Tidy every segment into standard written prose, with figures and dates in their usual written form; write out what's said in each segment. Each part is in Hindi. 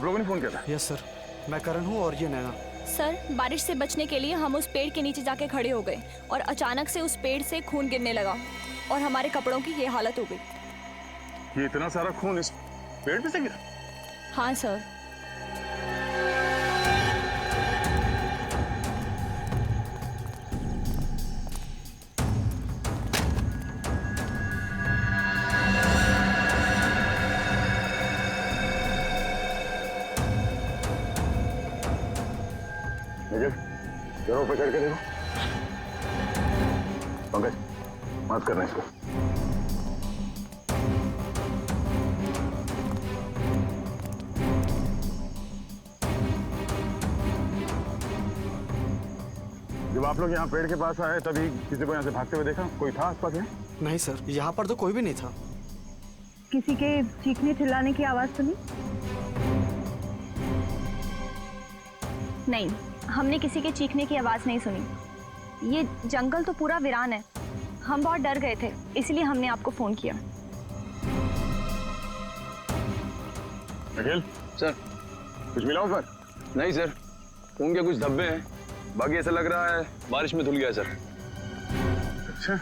आप लोगों ने फोन किया था? यस सर, मैं करण हूँ और ये नैना। सर, बारिश से बचने के लिए हम उस पेड़ के नीचे जाके खड़े हो गए और अचानक से उस पेड़ से खून गिरने लगा और हमारे कपड़ों की ये हालत हो गई। ये इतना सारा खून इस पेड़ पे से गिरा? हाँ सर। जरा ऊपर चढ़ के देखो। पंकज, मत करना इसको। जब आप लोग यहाँ पेड़ के पास आए तभी किसी को यहाँ से भागते हुए देखा? कोई था आसपास में? नहीं सर, यहाँ पर तो कोई भी नहीं था। किसी के चीखने चिल्लाने की आवाज सुनी? नहीं, हमने किसी के चीखने की आवाज नहीं सुनी। ये जंगल तो पूरा वीरान है। हम बहुत डर गए थे, इसलिए हमने आपको फोन किया। अखिल सर। कुछ मिला ऊपर? नहीं सर, खून के कुछ धब्बे हैं, बाकी ऐसा लग रहा है बारिश में धुल गया सर। अच्छा,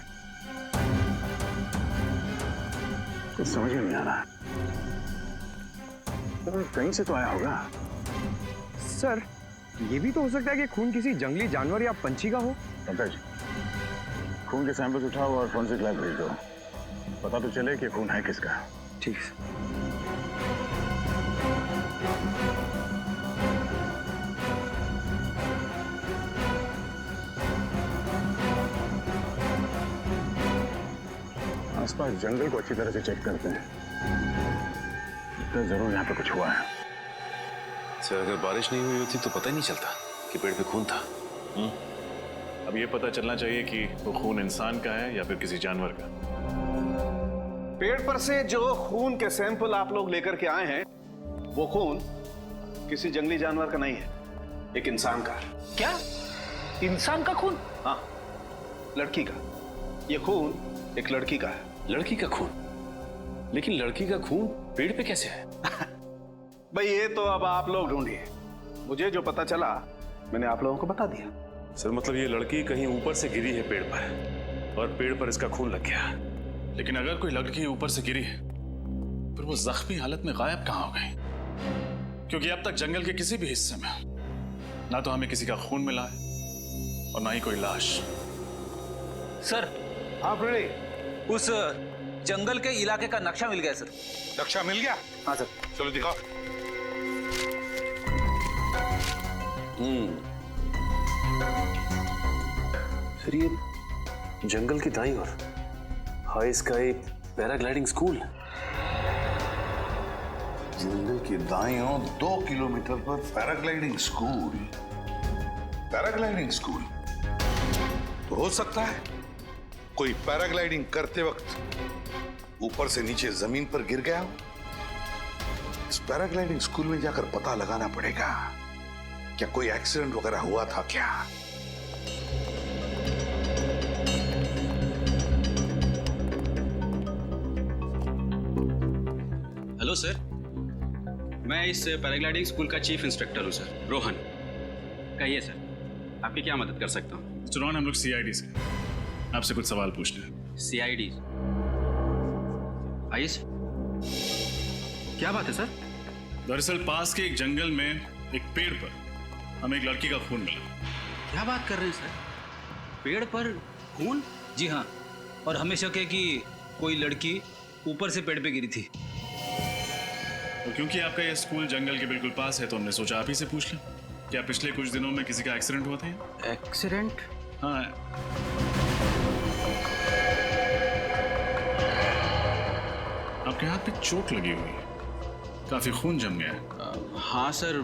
कुछ समझ में नहीं आ रहा। तो कहीं से तो आया होगा। सर, ये भी तो हो सकता है कि खून किसी जंगली जानवर या पंछी का हो। पंकज, खून के सैंपल्स उठाओ और फॉरेंसिक लैब भेज दो। पता तो चले कि खून है किसका। ठीक है। आसपास जंगल को अच्छी तरह से चेक करते हैं। तो जरूर यहाँ पे कुछ हुआ है। सर, अगर बारिश नहीं हुई होती तो पता ही नहीं चलता कि पेड़ पे खून था। अब ये पता चलना चाहिए कि वो खून इंसान का है या फिर किसी जानवर का। पेड़ पर से जो खून के सैंपल आप लोग लेकर के आए हैं, वो खून किसी जंगली जानवर का नहीं है, एक इंसान का है। क्या? इंसान का खून? हाँ, लड़की का। ये खून एक लड़की का है। लड़की का खून? लेकिन लड़की का खून पेड़ पे कैसे है? भाई ये तो अब आप लोग ढूंढिए। मुझे जो पता चला मैंने आप लोगों को बता दिया। सर, मतलब ये लड़की कहीं ऊपर से गिरी है पेड़ पर और पेड़ पर इसका खून लग गया। लेकिन अगर कोई लड़की ऊपर से गिरी है फिर वो जख्मी हालत में गायब कहाँ हो गई? क्योंकि अब तक जंगल के किसी भी हिस्से में ना तो हमें किसी का खून मिला है और ना ही कोई लाश। सर, हाँ फ्रेडी, उस जंगल के इलाके का नक्शा मिल गया सर। नक्शा मिल गया? हाँ सर। चलो दिखाओ। सर, ये जंगल की दाईं ओर हाई स्काई पैराग्लाइडिंग स्कूल। जंगल की दाईं ओर 2 किलोमीटर पर पैराग्लाइडिंग स्कूल। पैराग्लाइडिंग स्कूल तो हो सकता है कोई पैराग्लाइडिंग करते वक्त ऊपर से नीचे जमीन पर गिर गया हो। इस पैराग्लाइडिंग स्कूल में जाकर पता लगाना पड़ेगा क्या कोई एक्सीडेंट वगैरह हुआ था क्या। हेलो सर, मैं इस पैराग्लाइडिंग स्कूल का चीफ इंस्ट्रक्टर हूँ सर, रोहन। कहिए सर, आपकी क्या मदद कर सकता हूँ? रोहन, हम लोग CID से आपसे कुछ सवाल पूछने हैं। CID? आइए सर, क्या बात है सर? दरअसल पास के एक जंगल में एक पेड़ पर हमें एक लड़की का खून मिला। क्या बात कर रहे हैं सर? पेड़ पर खून? जी हाँ, और हमें शक है कि कोई लड़की ऊपर से पेड़ पे गिरी थी। और क्योंकि आपका यह स्कूल जंगल के बिल्कुल पास है तो हमने सोचा आप ही से पूछ लें। क्या पिछले कुछ दिनों में किसी का एक्सीडेंट हुआ था? एक्सीडेंट? हाँ। आपके हाथ पे चोट लगी हुई है, काफी खून जम गया है। हाँ सर,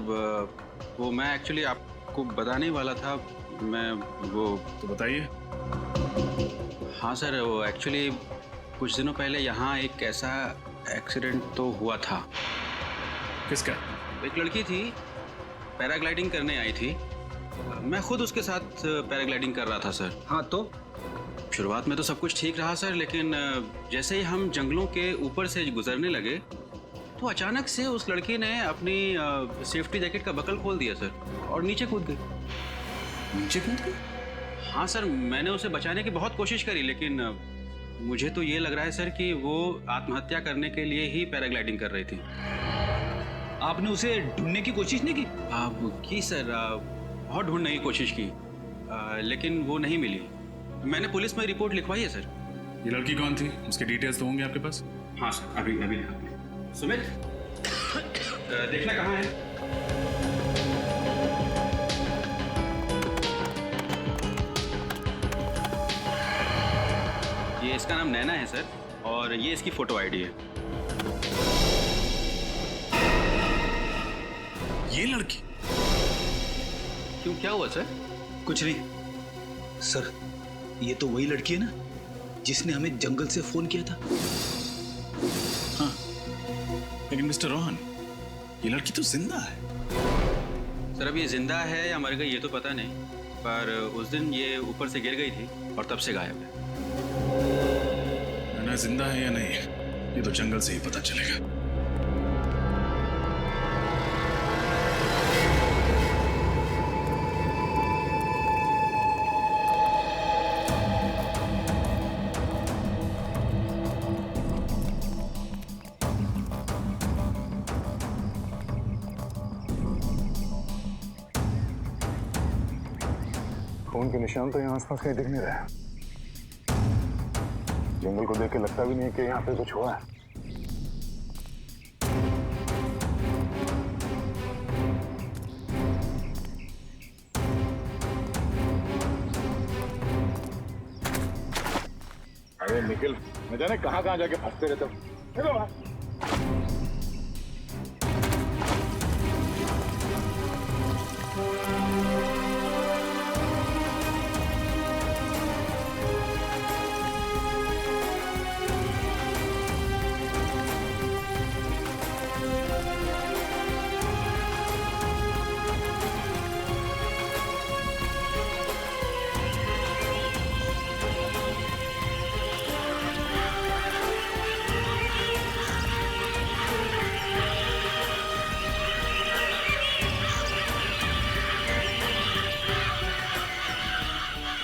वो मैं एक्चुअली आपको बताने वाला था। मैं वो तो बताइए। हाँ सर, वो एक्चुअली कुछ दिनों पहले यहाँ एक ऐसा एक्सीडेंट तो हुआ था। किसका? एक लड़की थी, पैराग्लाइडिंग करने आई थी। मैं खुद उसके साथ पैराग्लाइडिंग कर रहा था सर। हाँ, तो शुरुआत में तो सब कुछ ठीक रहा सर, लेकिन जैसे ही हम जंगलों के ऊपर से गुजरने लगे तो अचानक से उस लड़की ने अपनी सेफ्टी जैकेट का बकल खोल दिया सर और नीचे कूद गई। नीचे कूद गई? हाँ सर, मैंने उसे बचाने की बहुत कोशिश करी, लेकिन मुझे तो ये लग रहा है सर कि वो आत्महत्या करने के लिए ही पैराग्लाइडिंग कर रही थी। आपने उसे ढूंढने की कोशिश नहीं की? की सर, बहुत ढूंढने की कोशिश की, लेकिन वो नहीं मिली। मैंने पुलिस में रिपोर्ट लिखवाई है सर। ये लड़की कौन थी? उसके डिटेल्स तो होंगे आपके पास? हाँ सर, अभी लिखाते हैं। सुमित, देखना कहाँ है? ये इसका नाम नैना है सर, और ये इसकी फोटो आईडी है। ये लड़की? क्यों, क्या हुआ सर? कुछ नहीं सर, ये तो वही लड़की है ना जिसने हमें जंगल से फोन किया था। हाँ, लेकिन मिस्टर रोहन, ये लड़की तो जिंदा है। सर, अब ये जिंदा है या मर गई ये तो पता नहीं, पर उस दिन ये ऊपर से गिर गई थी और तब से गायब है। ना जिंदा है या नहीं, ये तो जंगल से ही पता चलेगा। खून के निशान तो यहाँ आसपास कहीं दिख नहीं रहे। जंगल को देख के लगता भी नहीं कि यहाँ पे कुछ हुआ है। अरे निखिल, न जाने कहाँ जाके फंसते रहते हो।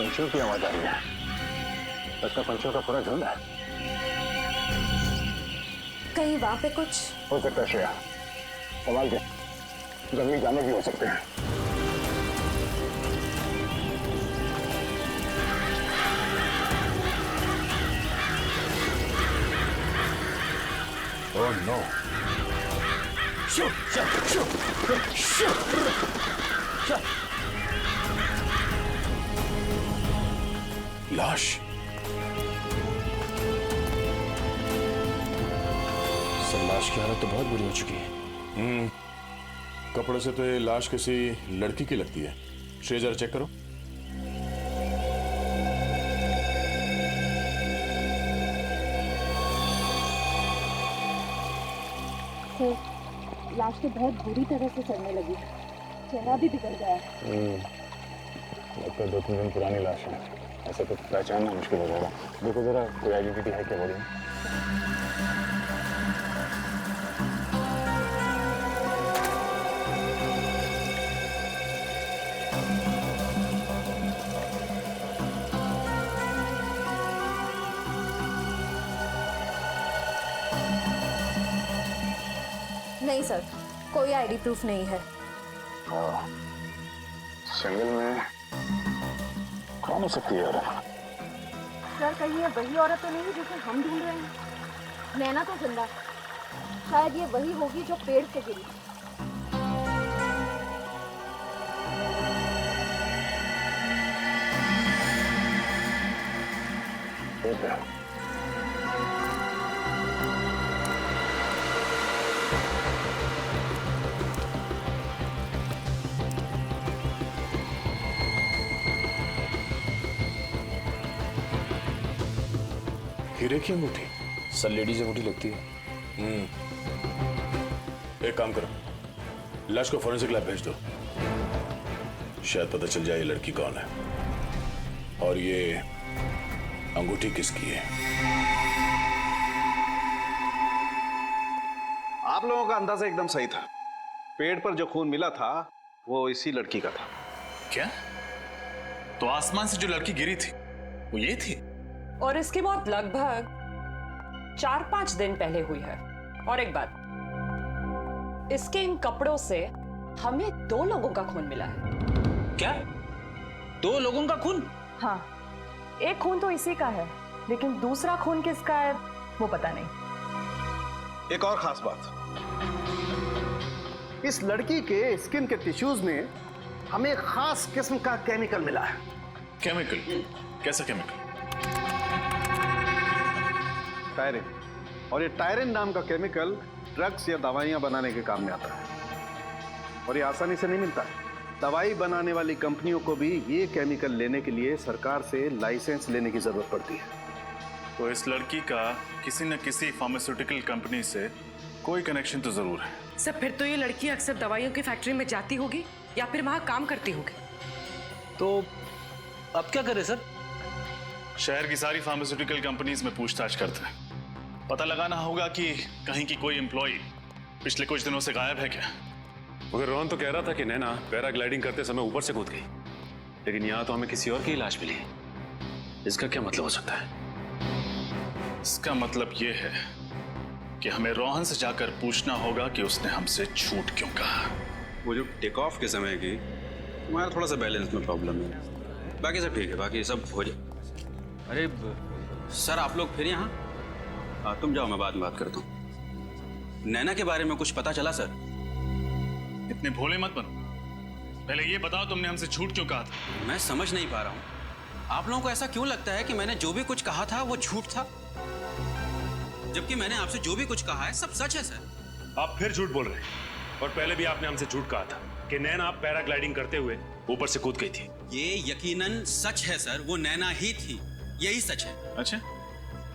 पंछियों की आवाज आ रही है। लगता पंछियों का पूरा झुंड है। कहीं वहां पे कुछ हो सकता है श्रेया, सवाल क्या, जंगली जानवर भी हो सकते हैं। Oh no. लाश। सर, लाश की हालत तो बहुत बुरी हो चुकी है। कपड़े से तो ये लाश किसी लड़की की लगती है। श्रेया, जरा चेक करो। सर, लाश तो बहुत बुरी तरह से सड़ने लगी, चेहरा भी बिगड़ गया है। लगता है 2-3 दिन पुरानी लाश है। ऐसा तो पहचानना मुश्किल हो जाएगा। देखो जरा, कोई आइडेंटिटी है क्या बॉडी में? नहीं सर, कोई आईडी प्रूफ नहीं है। जंगल में कौन हो सकती है औरत? सर, कहीं ये वही औरत तो नहीं जिसे हम ढूंढ रहे हैं? नैना तो जिंदा, शायद ये वही होगी जो पेड़ से गिरी। हीरे की अंगूठी? सर, लेडीज अंगूठी लगती है। एक काम करो, लाश को फॉरेंसिक लैब भेज दो। शायद पता चल जाए ये लड़की कौन है और ये अंगूठी किसकी है। आप लोगों का अंदाजा एकदम सही था। पेड़ पर जो खून मिला था वो इसी लड़की का था। क्या? तो आसमान से जो लड़की गिरी थी वो ये थी? और इसकी मौत लगभग 4-5 दिन पहले हुई है। और एक बात, इसके इन कपड़ों से हमें 2 लोगों का खून मिला है। क्या? 2 लोगों का खून? हाँ, एक खून तो इसी का है, लेकिन दूसरा खून किसका है वो पता नहीं। एक और खास बात, इस लड़की के स्किन के टिश्यूज में हमें खास किस्म का केमिकल मिला है। केमिकल? कैसा केमिकल? टायरिन। और ये टायरिन नाम का केमिकल ड्रग्स या दवाइयां बनाने के काम में आता है, और ये आसानी से नहीं मिलता है। दवाई बनाने वाली कंपनियों को भी ये केमिकल लेने के लिए सरकार से लाइसेंस लेने की जरूरत पड़ती है। तो इस लड़की का किसी न किसी फार्मास्यूटिकल कंपनी से कोई कनेक्शन तो जरूर है। सर, फिर तो ये लड़की अक्सर दवाइयों की फैक्ट्री में जाती होगी या फिर वहां काम करती होगी। तो अब क्या करें सर? शहर की सारी फार्मास्यूटिकल कंपनीज में पूछताछ करते हैं। पता लगाना होगा कि कहीं की कोई एम्प्लॉय पिछले कुछ दिनों से गायब है क्या। मगर रोहन तो कह रहा था कि नैना पैराग्लाइडिंग करते समय ऊपर से कूद गई, लेकिन यहाँ तो हमें किसी और की लाश मिली है। इसका क्या मतलब हो सकता है? इसका मतलब ये है कि हमें रोहन से जाकर पूछना होगा कि उसने हमसे झूठ क्यों कहा। वो जो टेक ऑफ के समय की हमारा थोड़ा सा बैलेंस में प्रॉब्लम है, बाकी सब ठीक है, बाकी सब हो जाए। अरे सर, आप लोग फिर यहाँ? तुम जाओ, मैं बाद में बात करता हूँ। नैना के बारे में कुछ पता चला सर? इतने भोले मत बनो, पहले ये बताओ तुमने हमसे झूठ क्यों कहा था? मैं समझ नहीं पा रहा हूँ, आप लोगों को ऐसा क्यों लगता है कि मैंने जो भी कुछ कहा था वो झूठ था, जबकि मैंने आपसे जो भी कुछ कहा है सब सच है सर। आप फिर झूठ बोल रहे हैं, और पहले भी आपने हमसे झूठ कहा था कि नैना पैराग्लाइडिंग करते हुए ऊपर से कूद गई थी। ये यकीनन सच है सर, वो नैना ही थी, यही सच है। अच्छा,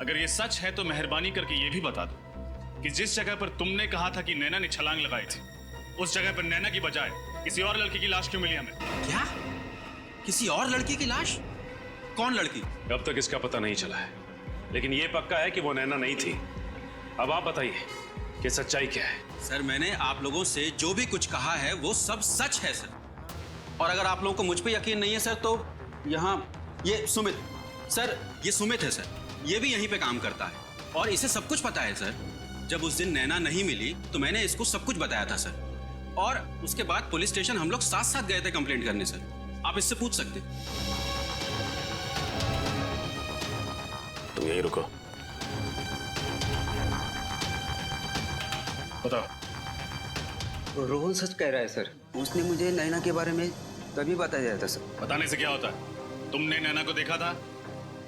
अगर ये सच है तो मेहरबानी करके ये भी बता दो कि जिस जगह पर तुमने कहा था कि नैना ने छलांग लगाई थी, उस जगह पर नैना की बजाय किसी और लड़की की लाश क्यों मिली हमें? क्या? किसी और लड़की की लाश? कौन लड़की? अब तक इसका पता नहीं चला है, लेकिन ये पक्का है कि वो नैना नहीं थी। अब आप बताइए कि सच्चाई क्या है? सर, मैंने आप लोगों से जो भी कुछ कहा है वो सब सच है सर। और अगर आप लोगों को मुझ पे यकीन नहीं है सर, तो यहाँ ये सुमित सर, ये सुमित है सर, ये भी यहीं पे काम करता है और इसे सब कुछ पता है सर। जब उस दिन नैना नहीं मिली तो मैंने इसको सब कुछ बताया था सर, और उसके बाद पुलिस स्टेशन हम लोग साथ साथ गए थे कंप्लेंट करने सर। आप इससे पूछ सकते। तुम यहीं रुको, बताओ। रोहन सच कह रहा है सर, उसने मुझे नैना के बारे में तभी बताया था सर। बताने से क्या होता है? तुमने नैना को देखा था?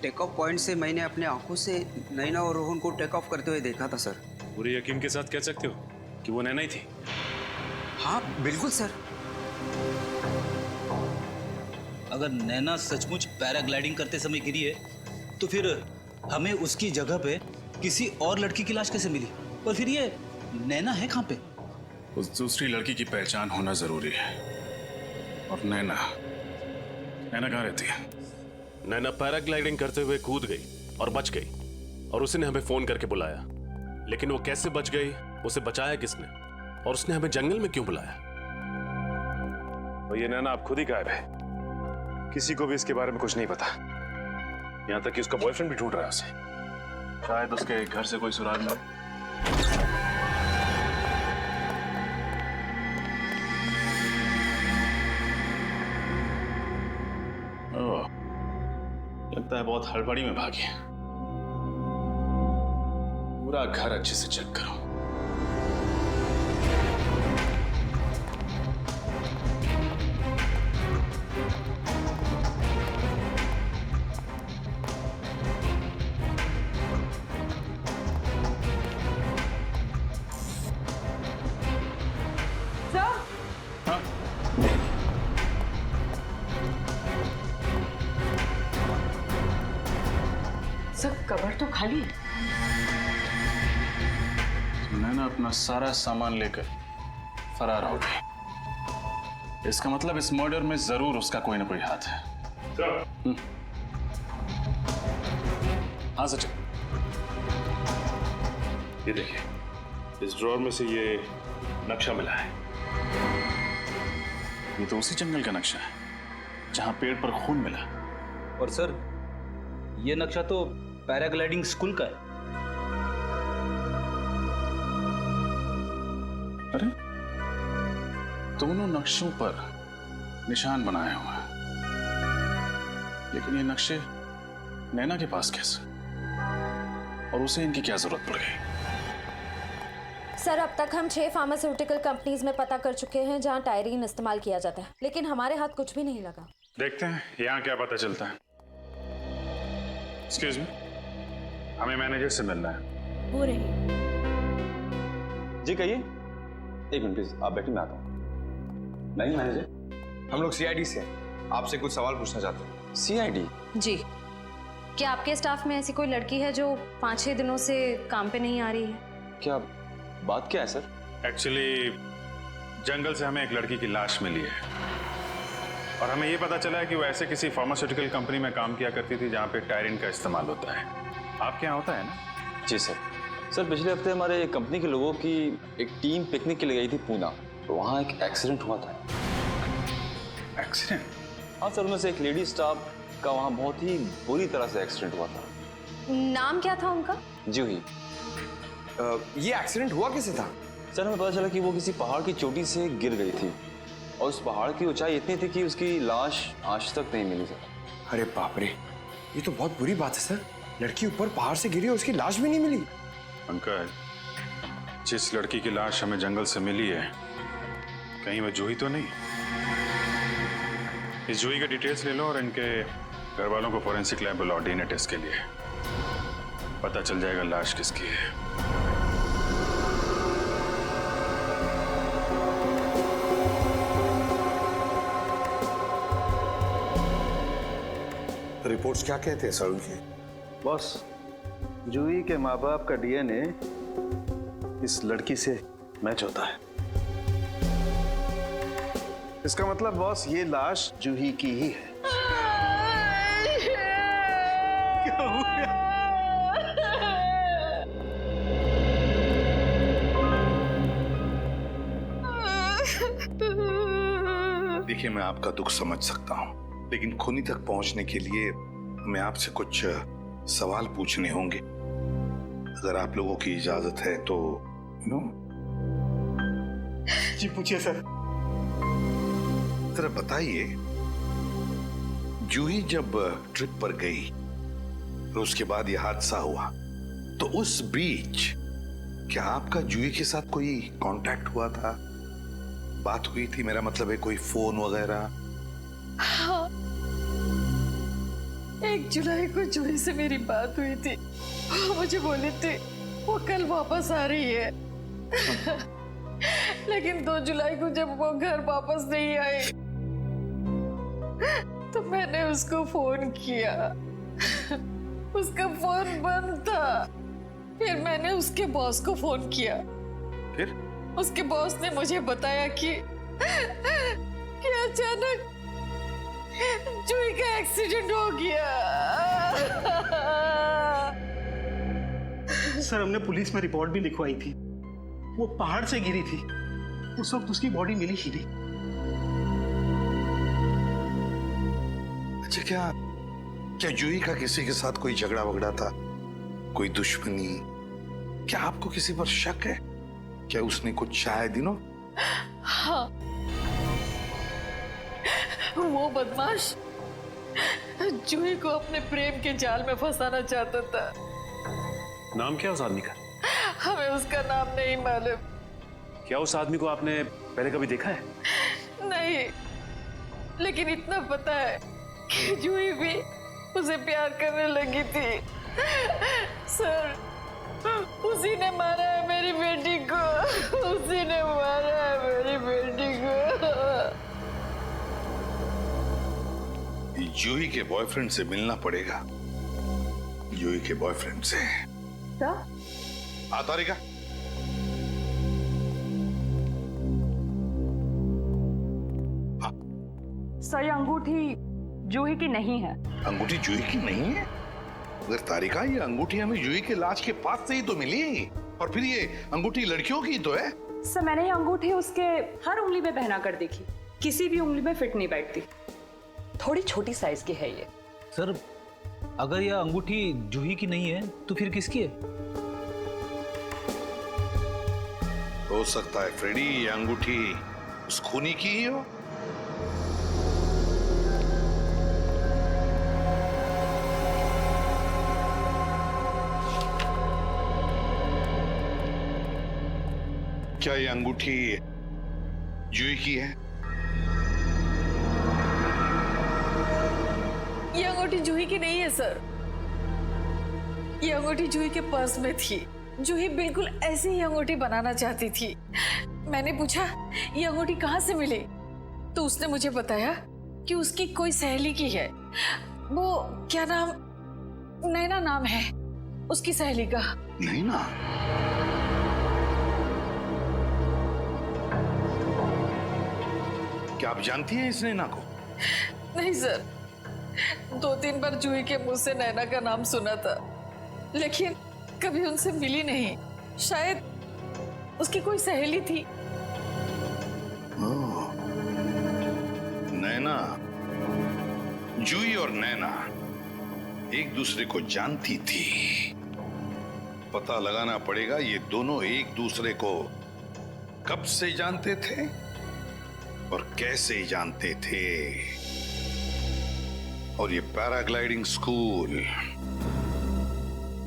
टेक ऑफ पॉइंट से मैंने अपने आंखों से नैना और रोहन को टेक ऑफ करते हुए देखा था सर। पूरे यकीन के साथ कह सकते हो कि वो नैना ही थी? हाँ बिल्कुल सर। अगर नैना सचमुच पैराग्लाइडिंग करते समय गिरी है तो फिर हमें उसकी जगह पे किसी और लड़की की लाश कैसे मिली? और फिर ये नैना है कहाँ पे? उस दूसरी लड़की की पहचान होना जरूरी है। और नैना कहाँ रहती है? नैना पैराग्लाइडिंग करते हुए कूद गई और बच गई, और उसने हमें फोन करके बुलाया। लेकिन वो कैसे बच गई, उसे बचाया किसने, और उसने हमें जंगल में क्यों बुलाया? और ये नैना आप खुद ही गायब है, किसी को भी इसके बारे में कुछ नहीं पता, यहाँ तक कि उसका बॉयफ्रेंड भी ढूंढ रहा है उसे। शायद उसके घर से कोई सुराग मिले। लगता है बहुत हड़बड़ी में भागी। पूरा घर अच्छे से चेक करो। कबर तो खाली है। नैना अपना सारा सामान लेकर फरार हो गई। इसका मतलब इस मर्डर में जरूर उसका कोई ना कोई हाथ है। हाँ सचिन, ये देखिए, इस ड्रॉर में से ये नक्शा मिला है। ये तो उसी जंगल का नक्शा है जहां पेड़ पर खून मिला। और सर ये नक्शा तो पैराग्लाइडिंग स्कूल का है। अरे दोनों नक्शों पर निशान बनाए हुए हैं, लेकिन ये नक्शे नैना के पास कैसे, और उसे इनकी क्या जरूरत पड़ गई? सर अब तक हम 6 फार्मास्यूटिकल कंपनीज में पता कर चुके हैं जहां टायरीन इस्तेमाल किया जाता है, लेकिन हमारे हाथ कुछ भी नहीं लगा। देखते हैं यहाँ क्या पता चलता है। एक्सक्यूज मी, हमें मैनेजर से मिलना है। वो रही। जी कहिए। एक मिनट प्लीज, आप बैठिए, मैं आता हूँ। नहीं मैनेजर, हम लोग सीआईडी से हैं, आपसे कुछ सवाल पूछना चाहते हैं। सीआईडी? जी, क्या आपके स्टाफ में ऐसी कोई लड़की है जो 5-6 दिनों से काम पे नहीं आ रही है? क्या बात क्या है सर? एक्चुअली जंगल से हमें एक लड़की की लाश मिली है, और हमें ये पता चला है कि वो ऐसे किसी फार्मास्यूटिकल कंपनी में काम किया करती थी जहाँ पे टायरिन का इस्तेमाल होता है। आपके यहाँ होता है ना? जी सर। सर पिछले हफ्ते हमारे कंपनी के लोगों की एक टीम पिकनिक के लिए गई थी पूना, तो वहाँ एक एक्सीडेंट हुआ था। एक्सीडेंट? हाँ सर, उनमें से एक लेडी स्टाफ का वहाँ बहुत ही बुरी तरह से एक्सीडेंट हुआ था। नाम क्या था उनका? जूही। ये एक्सीडेंट हुआ कैसे था? सर हमें पता चला कि वो किसी पहाड़ की चोटी से गिर गई थी, और उस पहाड़ की ऊंचाई इतनी थी कि उसकी लाश आज तक नहीं मिली सर। अरे बाप रे, ये तो बहुत बुरी बात है सर। लड़की ऊपर पहाड़ से गिरी और उसकी लाश भी नहीं मिली। अंकल, जिस लड़की की लाश हमें जंगल से मिली है, कहीं वो जूही तो नहीं? इस जूही के डिटेल्स ले लो और इनके घर वालों को फॉरेंसिक लैब बुलाओ डीएनए टेस्ट के लिए। पता चल जाएगा लाश किसकी है। रिपोर्ट्स क्या कहते हैं सर उनके? बॉस, जूही के माँ बाप का डीएनए इस लड़की से मैच होता है। इसका मतलब बॉस, ये लाश जूही की ही है। क्या हो गया? देखिए, मैं आपका दुख समझ सकता हूँ, लेकिन खूनी तक पहुंचने के लिए हमें आपसे कुछ सवाल पूछने होंगे। अगर आप लोगों की इजाजत है तो जी पूछिए सर। जरा बताइए, जूही जब ट्रिप पर गई और उसके बाद यह हादसा हुआ, तो उस बीच क्या आपका जूही के साथ कोई कांटेक्ट हुआ था? बात हुई थी, मेरा मतलब है कोई फोन वगैरह? हाँ, 1 जुलाई को जूही से मेरी बात हुई थी। वो मुझे बोली थी वो कल वापस आ रही है। लेकिन 2 जुलाई को जब वो घर वापस नहीं आई तो मैंने उसको फोन किया। उसका फोन बंद था। फिर मैंने उसके बॉस को फोन किया। फिर उसके बॉस ने मुझे बताया कि अचानक जूही का एक्सीडेंट हो गया। सर हमने पुलिस में रिपोर्ट भी लिखवाई थी। वो पहाड़ से गिरी थी, उस वक्त उसकी बॉडी मिली ही नहीं। अच्छा, क्या जूही का किसी के साथ कोई झगड़ा वगड़ा था, कोई दुश्मनी? क्या आपको किसी पर शक है? क्या उसने कुछ चाहे दिनों? हाँ, वो बदमाश जूही को अपने प्रेम के जाल में फंसाना चाहता था। नाम क्या उस आदमी का? हमें उसका नाम नहीं मालूम। क्या उस आदमी को आपने पहले कभी देखा है? नहीं, लेकिन इतना पता है कि जूही भी उसे प्यार करने लगी थी। सर, उसी ने मारा है मेरी बेटी को। उसी ने मारा है मेरी बेटी को। जूही के बॉयफ्रेंड से मिलना पड़ेगा। जूही के बॉयफ्रेंड से। क्या? तारिका, सर ये अंगूठी जूही की नहीं है। अंगूठी जूही की नहीं है? अगर तारिका, ये अंगूठी हमें जूही के लाश के पास से ही तो मिली। और फिर ये अंगूठी लड़कियों की तो है। सर मैंने ये अंगूठी उसके हर उंगली में पहना कर देखी, किसी भी उंगली में फिट नहीं बैठती। थोड़ी छोटी साइज की है ये। सर अगर यह अंगूठी जूही की नहीं है तो फिर किसकी है? हो सकता है फ्रेडी ये अंगूठी उस खूनी की ही हो। क्या ये अंगूठी जूही की है? ये अंगूठी जूही की नहीं है सर। ये अंगूठी जूही के पर्स में थी। जूही बिल्कुल ऐसी ही अंगूठी बनाना चाहती थी। मैंने पूछा ये अंगूठी कहाँ से मिली, तो उसने मुझे बताया कि उसकी कोई सहेली की है। वो क्या नाम, नैना नाम है उसकी सहेली का। नैना? क्या आप जानती हैं इस नैना को? नहीं सर, 2-3 बार जूही के मुंह से नैना का नाम सुना था, लेकिन कभी उनसे मिली नहीं। शायद उसकी कोई सहेली थी। ओह, नैना, जूही और नैना एक दूसरे को जानती थी। पता लगाना पड़ेगा ये दोनों एक दूसरे को कब से जानते थे और कैसे जानते थे। और ये पैराग्लाइडिंग स्कूल,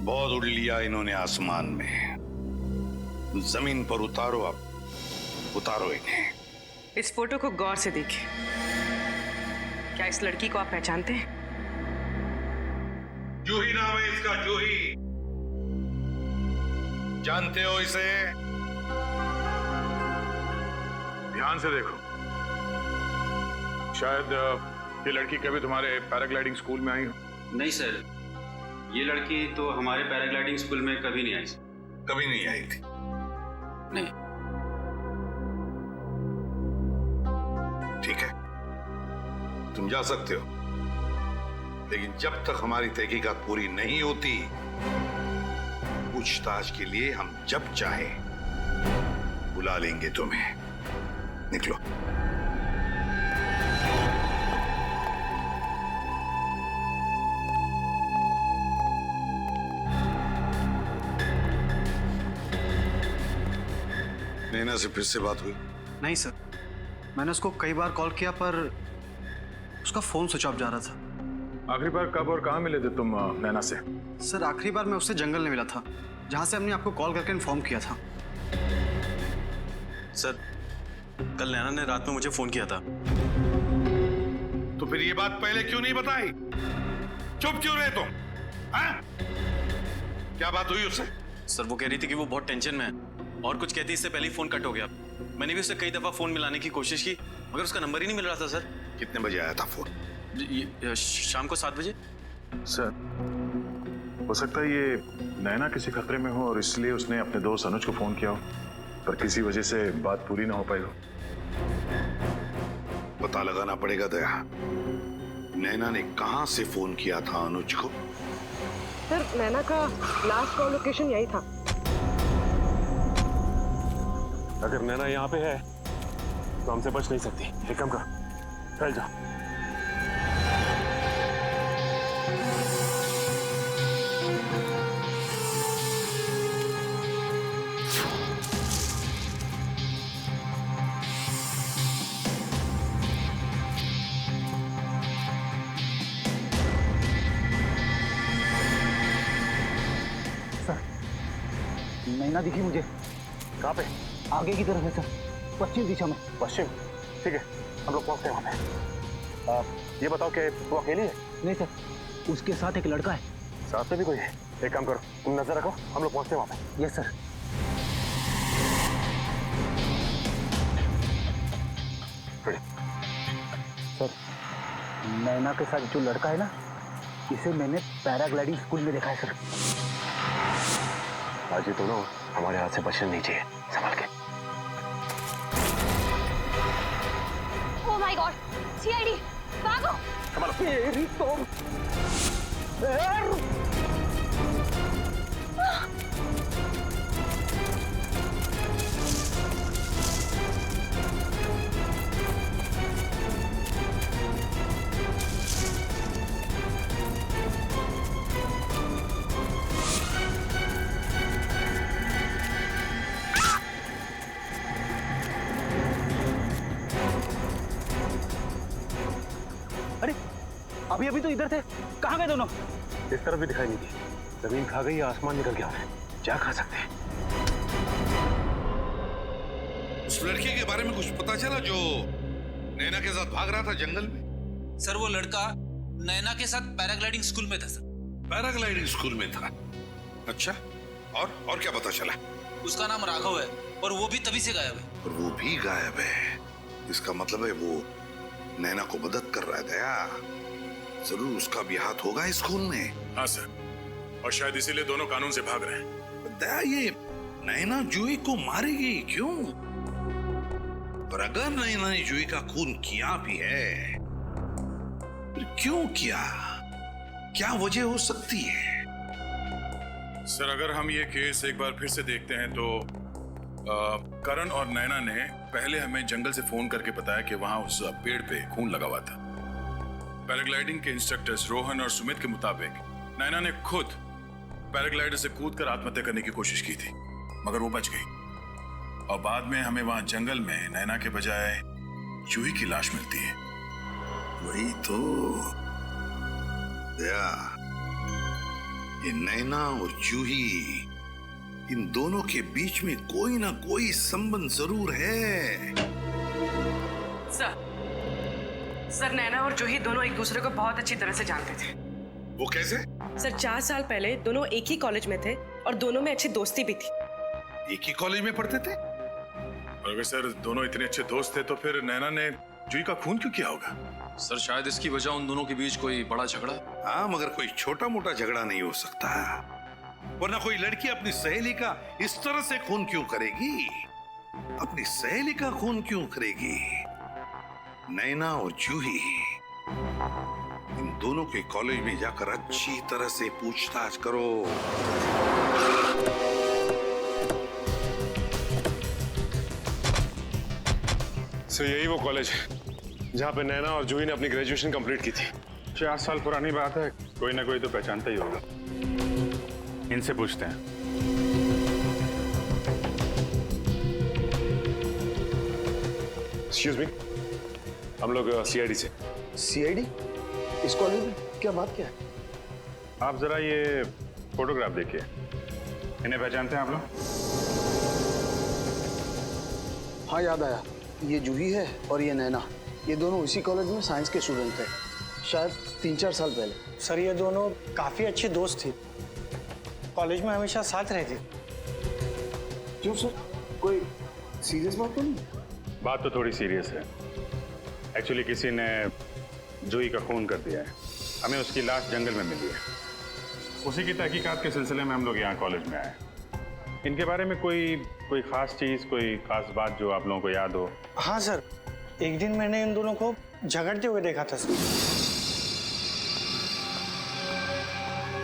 बहुत उड़ लिया इन्होंने आसमान में। जमीन पर उतारो, अब उतारो इन्हें। इस फोटो को गौर से देखिए। क्या इस लड़की को आप पहचानते हैं? जूही नाम है इसका, जूही। जानते हो इसे? ध्यान से देखो, शायद ये लड़की कभी तुम्हारे पैराग्लाइडिंग स्कूल में आई हो। नहीं सर, ये लड़की तो हमारे पैराग्लाइडिंग स्कूल में कभी नहीं आई। कभी नहीं आई थी? नहीं। ठीक है, तुम जा सकते हो, लेकिन जब तक हमारी तहकीकात पूरी नहीं होती, पूछताछ के लिए हम जब चाहे बुला लेंगे तुम्हें। निकलो। नैना से फिर से बात हुई? नहीं सर, मैंने उसको कई बार कॉल किया पर उसका फोन स्विच ऑफ जा रहा था। आखिरी बार कब और कहां मिले थे तुम नैना से? सर आखिरी बार मैं उससे जंगल में मिला था, जहां से हमने आपको कॉल करके इन्फॉर्म किया था। सर कल नैना ने रात में मुझे फोन किया था। तो फिर ये बात पहले क्यों नहीं बताई? चुप क्यों रहे तुम? हाँ? क्या बात हुई उससे? सर वो कह रही थी कि वो बहुत टेंशन में है और कुछ कहती इससे पहले ही फोन कट हो गया। मैंने भी उससे कई दफा फोन मिलाने की कोशिश की मगर उसका नंबर ही नहीं मिल रहा था। सर कितने बजे आया था फोन? शाम को 7 बजे। सर हो सकता है ये नैना किसी खतरे में हो और इसलिए उसने अपने दोस्त अनुज को फोन किया हो, पर किसी वजह से बात पूरी ना हो पाई हो। पता लगाना पड़ेगा दया, नैना ने कहां से फोन किया था अनुज को? सर नैना का लास्ट कॉल लोकेशन यही था। अगर नैना यहाँ पे है तो हमसे बच नहीं सकती। एक काम कर, फैल जा। नैना दिखी मुझे। कहाँ पे? आगे की तरफ है सर, पश्चिम दिशा में। पश्चिम? ठीक है, हम लोग पहुंचते हैं वहाँ पे। ये बताओ कि वो अकेली है? नहीं सर, उसके साथ एक लड़का है। साथ में भी कोई है? एक काम करो, तुम नजर रखो, हम लोग पहुंचते हैं वहाँ पे। Yes sir. सर नैना के साथ जो लड़का है ना, इसे मैंने पैराग्लाइडिंग स्कूल में देखा है सर। आज ये दोनों हमारे हाथ से बचने नहीं चाहिए, संभाल के। ओह माय गॉड, सीआईडी, भागो! संभालो। तेरी तो अभी अभी तो इधर थे, कहाँ गए दोनों? इस तरफ भी दिखाई नहीं दी। जमीन खा गई या आसमान निकल गया है, क्या खा सकते हैं? उस लड़के के बारे में कुछ पता चला जो नैना के साथ भाग रहा था जंगल में? सर वो लड़का नैना के साथ पैराग्लाइडिंग स्कूल में था सर। पैराग्लाइडिंग स्कूल में था? अच्छा, और क्या पता चला? उसका नाम राघव है और वो भी तभी से गायब है। और वो भी गायब है, इसका मतलब है वो नैना को मदद कर रहा है। दया, जरूर उसका भी हाथ होगा इस खून में। हाँ सर, और शायद इसीलिए दोनों कानून से भाग रहे हैं। दया, ये नैना जूही को मारेगी क्यों? और अगर नैना ने जूही का खून किया भी है, फिर क्यों किया? क्या वजह हो सकती है? सर, अगर हम ये केस एक बार फिर से देखते हैं तो करण और नैना ने पहले हमें जंगल से फोन करके बताया कि वहां उस पेड़ पे खून लगा हुआ था। पैराग्लाइडिंग के इंस्ट्रक्टर्स रोहन और सुमित के मुताबिक नैना ने खुद पैराग्लाइडर से कूदकर आत्महत्या करने की कोशिश की थी, मगर वो बच गई। और बाद में हमें वहां जंगल में नैना के बजाय जूही की लाश मिलती है। वही तो दया, ये नैना और जूही, इन दोनों के बीच में कोई ना कोई संबंध जरूर है। सर नैना और जूही दोनों एक दूसरे को बहुत अच्छी तरह से जानते थे। वो कैसे? सर 4 साल पहले दोनों एक ही कॉलेज में थे और दोनों में अच्छी दोस्ती भी थी। एक ही कॉलेज में पढ़ते थे? और अगर सर दोनों इतने अच्छे दोस्त थे तो फिर नैना ने जूही का खून क्यों किया होगा? सर शायद इसकी वजह उन दोनों के बीच कोई बड़ा झगड़ा। हाँ, मगर कोई छोटा मोटा झगड़ा नहीं हो सकता, वरना कोई लड़की अपनी सहेली का इस तरह से खून क्यों करेगी? अपनी सहेली का खून क्यों करेगी? नैना और जूही, इन दोनों के कॉलेज में जाकर अच्छी तरह से पूछताछ करो। सर, यही वो कॉलेज है जहाँ पे नैना और जूही ने अपनी ग्रेजुएशन कंप्लीट की थी। 4 साल पुरानी बात है, कोई ना कोई तो पहचानता ही होगा। इनसे पूछते हैं। एक्सक्यूज मी, हम लोग सीआईडी से। सीआईडी? इस कॉलेज में क्या बात क्या है? आप जरा ये फोटोग्राफ देखिए, इन्हें पहचानते हैं आप लोग? हाँ याद आया, ये जूही है और ये नैना। ये दोनों इसी कॉलेज में साइंस के स्टूडेंट थे, शायद 3-4 साल पहले। सर ये दोनों काफी अच्छी दोस्त थी, कॉलेज में हमेशा साथ रहती। क्यों सर, कोई सीरियस बात तो नहीं? बात तो थोड़ी सीरियस है। एक्चुअली किसी ने जूही का खून कर दिया है, हमें उसकी लाश जंगल में मिली है। उसी की तहकीकात के सिलसिले में हम लोग यहाँ कॉलेज में आए। इनके बारे में कोई खास चीज, कोई खास बात जो आप लोगों को याद हो? हाँ सर, एक दिन मैंने इन दोनों को झगड़ते हुए देखा था सर।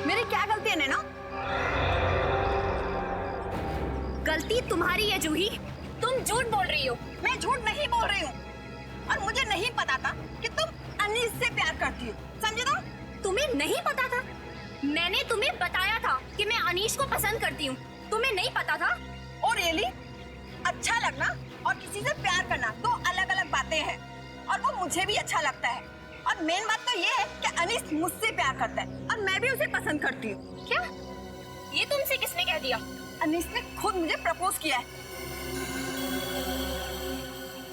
मेरी क्या गलती है नैना? गलती तुम्हारी है जूही, तुम झूठ बोल रही हो। मैं झूठ नहीं बोल रही हूँ, और मुझे नहीं पता था कि तुम अनीस से प्यार करती हो, समझे ना? तुम्हें नहीं पता था? मैंने तुम्हें बताया था कि मैं अनीश को पसंद करती हूँ, तुम्हें नहीं पता था? और रियली, अच्छा लगना और किसी से प्यार करना 2 अलग-अलग बातें हैं, और वो मुझे भी अच्छा लगता है। और मेन बात तो ये है कि अनीस मुझसे प्यार करता है और मैं भी उसे पसंद करती हूँ। क्या? ये तुमसे किसने कह दिया? अनीस ने खुद मुझे प्रपोज किया है।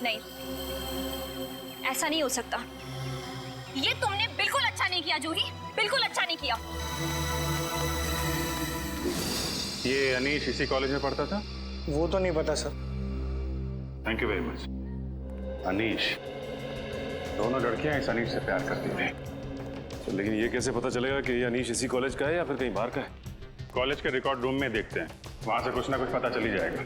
नहीं, ऐसा नहीं हो सकता। ये तुमने बिल्कुल अच्छा नहीं किया जूही, बिल्कुल अच्छा नहीं किया। ये अनीश इसी कॉलेज में पढ़ता था? वो तो नहीं पता sir. Thank you very much. Anish, दोनों लड़कियां इस अनीश से प्यार करती थी। तो लेकिन ये कैसे पता चलेगा कि ये अनीश इसी कॉलेज का है या फिर कहीं बाहर का है? कॉलेज के रिकॉर्ड रूम में देखते हैं, वहां से कुछ ना कुछ पता चल ही जाएगा।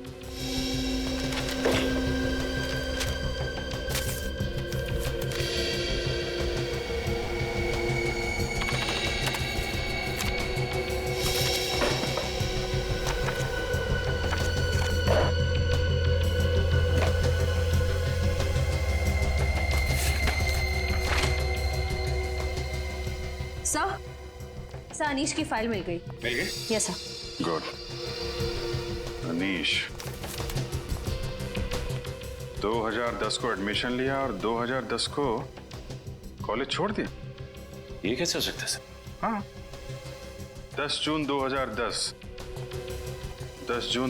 सर अनीश की फाइल मिल गई। मिल गई? Yes sir. गुड। अनीश 2010 को एडमिशन लिया और 2010 को कॉलेज छोड़ दिया। ये कैसे हो सकता है सर? हाँ, 10 जून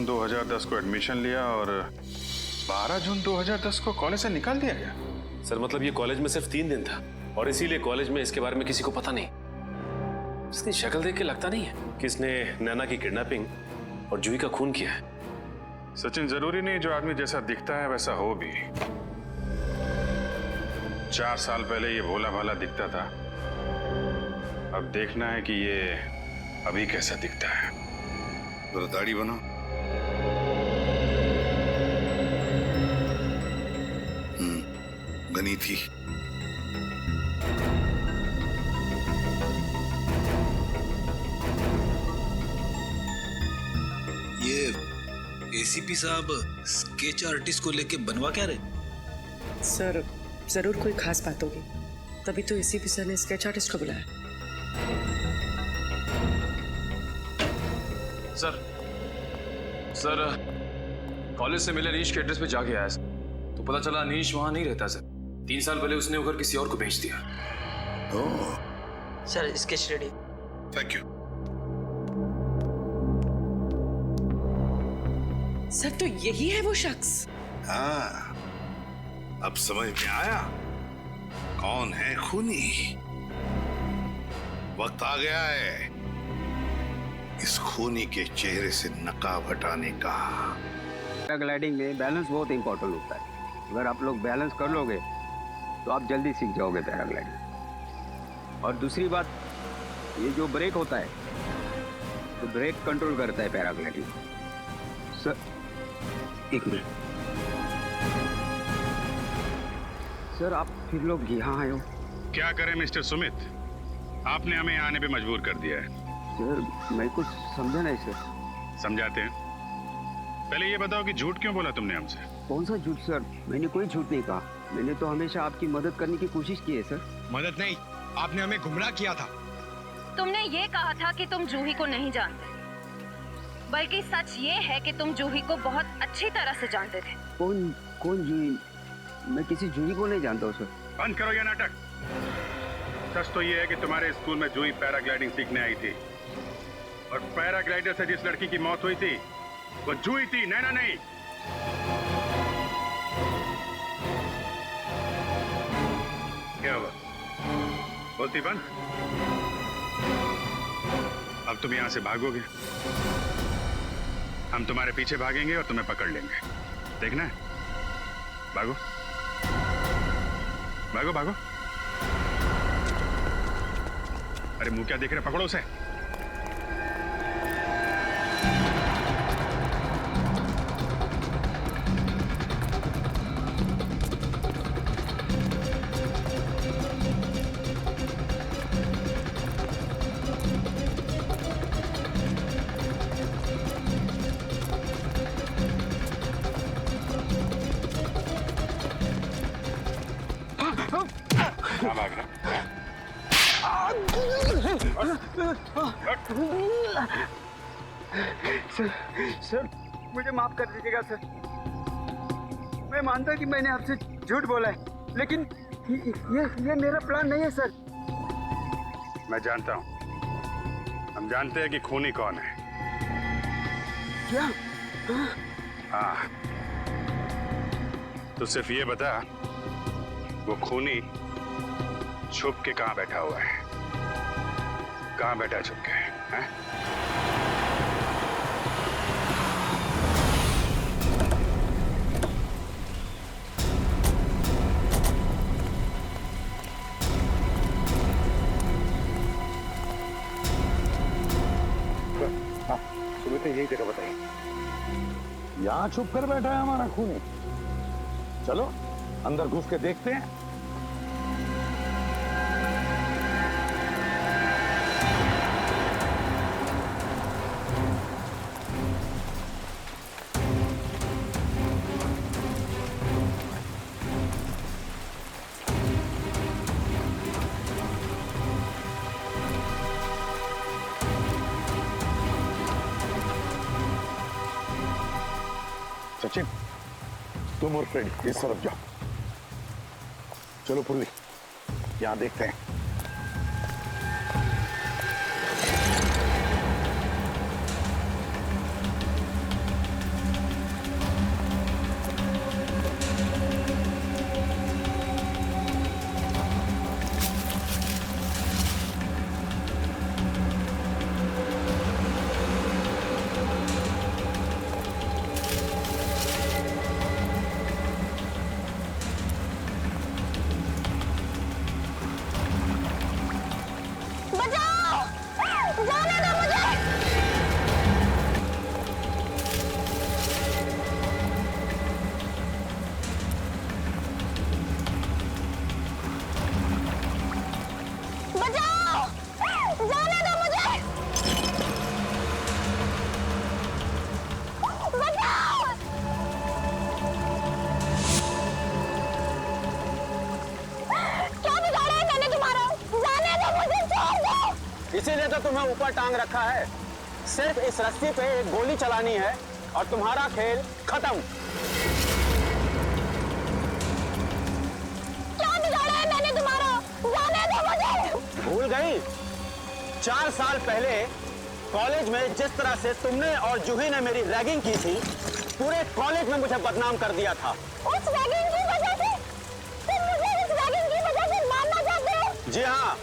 2010 को एडमिशन लिया और 12 जून 2010 को कॉलेज से निकाल दिया गया। सर मतलब ये कॉलेज में सिर्फ 3 दिन था और इसीलिए कॉलेज में इसके बारे में किसी को पता नहीं। इसकी शक्ल देख के लगता नहीं है कि इसने नैना की किडनैपिंग और जूही का खून किया है। सचिन, जरूरी नहीं जो आदमी जैसा दिखता है वैसा हो भी। 4 साल पहले ये भोला भाला दिखता था, अब देखना है कि ये अभी कैसा दिखता है। जरा दाढ़ी बना। बनी थी। ये एसीपी साहब स्केच आर्टिस्ट को लेके बनवा क्या रहे? सर जरूर कोई खास बात होगी, तभी तो एसीपी सर ने स्केच आर्टिस्ट को बुलाया। सर कॉलेज से मिले अनीश के एड्रेस पे जाके आया सर, तो पता चला अनीश वहां नहीं रहता सर। 3 साल पहले उसने उधर किसी और को भेज दिया। Sir sketch ready. Thank you. Sir तो यही है वो शख्स। हाँ, अब समझ में आया कौन है खूनी। वक्त आ गया है इस खूनी के चेहरे से नकाब हटाने का। पैराग्लाइडिंग में बैलेंस बहुत इंपॉर्टेंट होता है। अगर आप लोग बैलेंस कर लोगे तो आप जल्दी सीख जाओगे पैराग्लाइडिंग। और दूसरी बात, ये जो ब्रेक होता है तो ब्रेक कंट्रोल करता है पैराग्लाइडिंग। Sir 1 minute. सर आप फिर लोग यहाँ आए हो? क्या करें मिस्टर सुमित, आपने हमें आने पे मजबूर कर दिया है। सर मैं कुछ समझा नहीं सर। समझाते हैं। पहले ये बताओ कि झूठ क्यों बोला तुमने हमसे? कौन सा झूठ सर? मैंने कोई झूठ नहीं कहा। मैंने तो हमेशा आपकी मदद करने की कोशिश की है सर। मदद नहीं, आपने हमें गुमराह किया था। तुमने ये कहा था कि तुम जूही को नहीं जानते, बल्कि सच ये है कि तुम जूही को बहुत अच्छी तरह से जानते थे। कौन जूही? मैं किसी जूही को नहीं जानता हूँ सर। बंद करो ये नाटक। सच तो ये है कि तुम्हारे स्कूल में जूही पैराग्लाइडिंग सीखने आई थी और पैराग्लाइडर से जिस लड़की की मौत हुई थी वो जूही थी, नैना नहीं। क्या हुआ? बोलती बंद। अब तुम यहां से भागोगे, हम तुम्हारे पीछे भागेंगे और तुम्हें पकड़ लेंगे। देखना है? भागो भागो भागो। अरे मुंह क्या देख रहे, पकड़ो उसे। सर मुझे माफ कर दीजिएगा सर। मैं मानता कि मैंने आपसे झूठ बोला है, लेकिन ये मेरा प्लान नहीं है सर। मैं जानता हूं, हम जानते हैं कि खूनी कौन है। क्या? हाँ, तो सिर्फ ये बता वो खूनी छुप के कहां बैठा हुआ है? कहां बैठा छुप के? हैं? सुमित ने यही जगह बताई। यहाँ छुप कर बैठा है हमारा खूनी। चलो अंदर घुस के देखते हैं। सचिन, तुम और फ्रेंड इस तरफ जाओ। चलो पुरली, यहां देखते हैं। बचाओ, जाने दो मुझे। बचाओ, जाने दो मुझे। बचाओ। क्या बिगाड़ा है मैंने तुम्हारा? जाने दो मुझे, छोड़ दो। इसीलिए तो तुम्हें ऊपर टांग रखा है। सिर्फ इस रस्सी पे एक गोली चलानी है और तुम्हारा खेल खत्म। क्या बिगाड़ा है मैंने तुम्हारा? जाने दो मुझे। भूल गई? 4 साल पहले कॉलेज में जिस तरह से तुमने और जूही ने मेरी रैगिंग की थी, पूरे कॉलेज में मुझे बदनाम कर दिया था। उस रैगिंग की वजह से तुम मुझे इस रैगिंग की वजह से मारना चाहते हो? जी हाँ,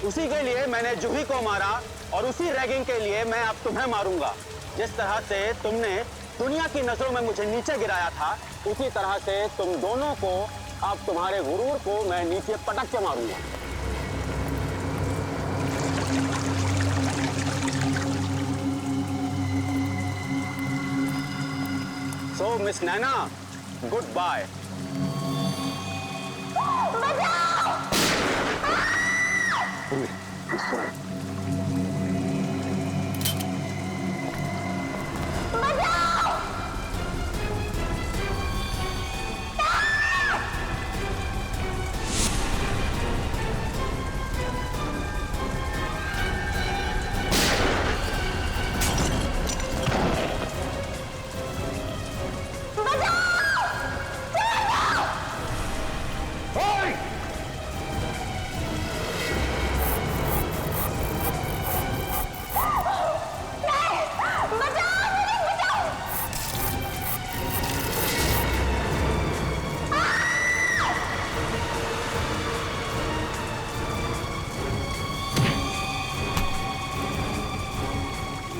उसी के लिए मैंने जूही को मारा और उसी रैगिंग के लिए मैं अब तुम्हें मारूंगा। जिस तरह से तुमने दुनिया की नजरों में मुझे नीचे गिराया था, उसी तरह से तुम दोनों को, अब तुम्हारे गुरूर को मैं नीचे पटक के मारूंगा। So, Miss Naina, goodbye.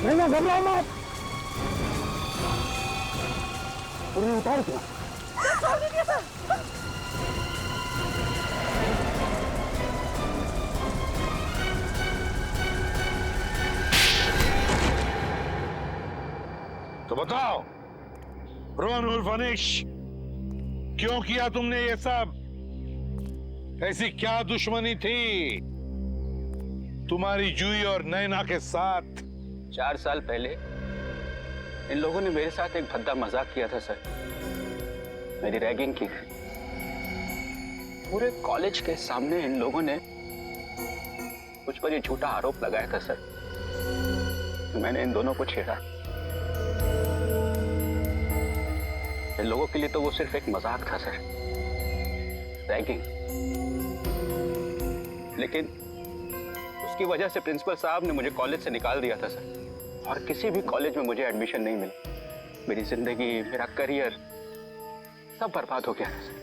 नहीं घबराओ मत। उन्हें उतार दिया। तो बताओ रोहन उर्फ अनिश, क्यों किया तुमने ये सब? ऐसी क्या दुश्मनी थी तुम्हारी जूही और नैना के साथ? 4 साल पहले इन लोगों ने मेरे साथ एक भद्दा मजाक किया था सर। मेरी रैगिंग की थी। पूरे कॉलेज के सामने इन लोगों ने मुझ पर ये झूठा आरोप लगाया था सर कि मैंने इन दोनों को छेड़ा। इन लोगों के लिए तो वो सिर्फ एक मजाक था सर, रैगिंग। लेकिन उसकी वजह से प्रिंसिपल साहब ने मुझे कॉलेज से निकाल दिया था सर, और किसी भी कॉलेज में मुझे एडमिशन नहीं मिला। मेरी जिंदगी, मेरा करियर सब बर्बाद हो गया था सर।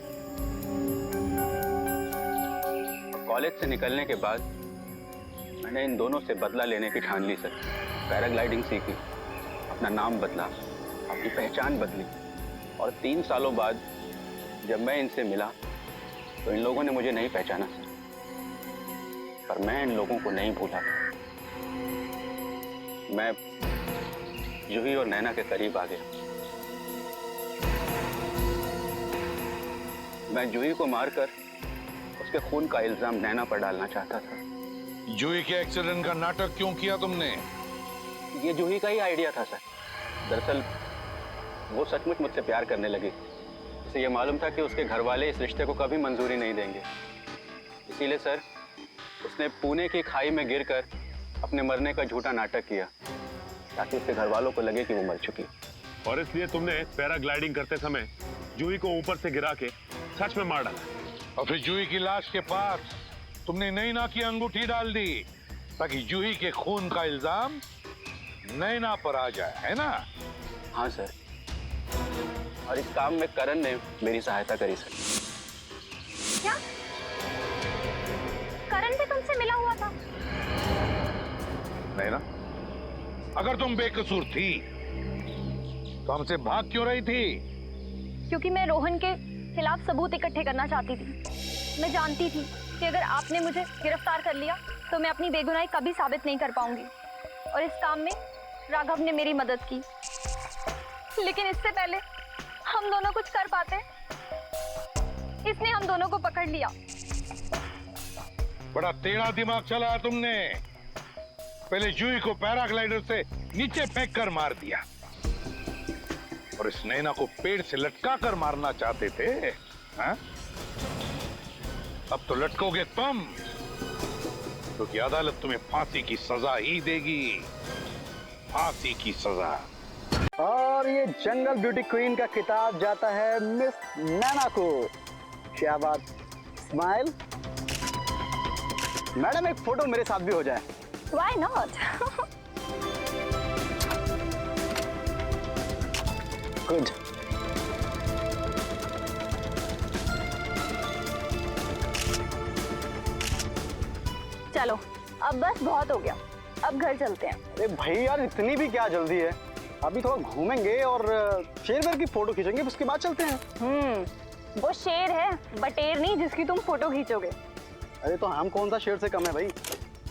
कॉलेज से निकलने के बाद मैंने इन दोनों से बदला लेने की ठान ली सर। पैराग्लाइडिंग सीखी, अपना नाम बदला, अपनी पहचान बदली, और 3 सालों बाद जब मैं इनसे मिला तो इन लोगों ने मुझे नहीं पहचाना सर। पर मैं इन लोगों को नहीं भूला। मैं जूही और नैना के करीब आ गया। मैं जूही को मारकर उसके खून का इल्जाम नैना पर डालना चाहता था। जूही के एक्सीडेंट का नाटक क्यों किया तुमने? ये जूही का ही आइडिया था सर। दरअसल वो सचमुच मुझसे प्यार करने लगी। उसे ये मालूम था कि उसके घर वाले इस रिश्ते को कभी मंजूरी नहीं देंगे। इसीलिए सर उसने पुणे की खाई में गिरकर अपने मरने का झूठा नाटक किया, ताकि उसके घर वालों को लगे कि वो मर चुकी। और इसलिए तुमने पैराग्लाइडिंग करते समय जूही को ऊपर से गिरा के सच में मार डाला। और फिर जूही की लाश के पास तुमने नैना की अंगूठी डाल दी, ताकि जूही के खून का इल्जाम नैना पर आ जाए, है ना? हाँ सर, और इस काम में करण ने मेरी सहायता करी सर। क्या करण भी तुमसे मिला हुआ था? नैना, अगर तुम बेकसूर थी तो हमसे भाग क्यों रही थी? क्योंकि मैं रोहन के खिलाफ सबूत इकट्ठे करना चाहती थी। मैं जानती थी कि अगर आपने मुझे गिरफ्तार कर लिया तो मैं अपनी बेगुनाही कभी साबित नहीं कर पाऊंगी। और इस काम में राघव ने मेरी मदद की, लेकिन इससे पहले हम दोनों कुछ कर पाते, इसने हम दोनों को पकड़ लिया। बड़ा टेढ़ा दिमाग चलाया तुमने। पहले जूही को पैराग्लाइडर से नीचे फेंक कर मार दिया और इस नैना को पेड़ से लटका कर मारना चाहते थे, हाँ? अब तो लटकोगे तुम, क्योंकि अदालत तुम्हें फांसी की सजा ही देगी, फांसी की सजा। और ये जंगल ब्यूटी क्वीन का खिताब जाता है मिस नैना को। क्या बात, स्माइल। मैडम एक फोटो मेरे साथ भी हो जाए। Why not? गुड। चलो अब बस बहुत हो गया, अब घर चलते हैं। अरे भाई यार, इतनी भी क्या जल्दी है? अभी थोड़ा घूमेंगे और शेर वेर की फोटो खींचेंगे, उसके बाद चलते हैं। वो शेर है, बटेर नहीं जिसकी तुम फोटो खींचोगे। अरे तो हम कौन सा शेर से कम है भाई,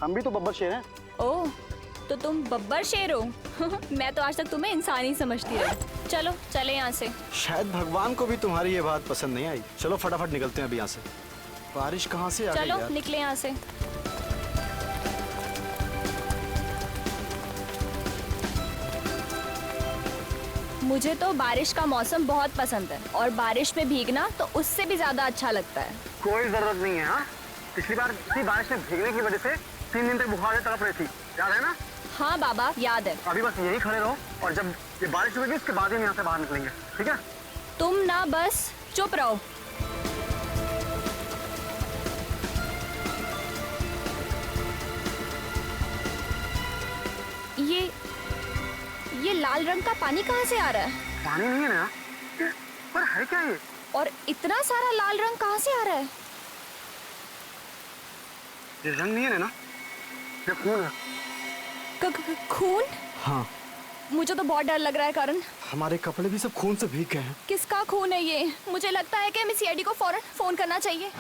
हम भी तो बब्बर शेर हैं। ओह, तो तुम बब्बर शेर हो? मैं तो आज तक तुम्हें इंसान ही समझती रही। चलो चले यहाँ से। शायद भगवान को भी तुम्हारी ये बात पसंद नहीं आई। चलो फटाफट निकलते हैं अभी यहाँ से। बारिश कहाँ से आ गई चलो यार? निकले यहाँ से। मुझे तो बारिश का मौसम बहुत पसंद है, और बारिश में भीगना तो उससे भी ज्यादा अच्छा लगता है। कोई जरूरत नहीं है। हाँ, पिछली बार इसी बारिश में भीगने की वजह से 3 दिन तक बुखार से तड़प रही थी, याद है ना? हाँ बाबा, याद है। अभी बस यही खड़े रहो, और जब ये बारिश होगी उसके बाद ही हम यहाँ से बाहर निकलेंगे, ठीक है? तुम ना बस चुप रहो। ये लाल रंग का पानी कहाँ से आ रहा है? पानी नहीं है ना, पर है क्या ये? और इतना सारा लाल रंग कहाँ से आ रहा है? ये रंग नहीं है ना, ये खून है। खून? हाँ। मुझे तो बहुत डर लग रहा है करण। हमारे कपड़े भी सब खून से भीग गए हैं। किसका खून है ये? मुझे लगता है कि हमें सीआईडी को फौरन फोन करना चाहिए।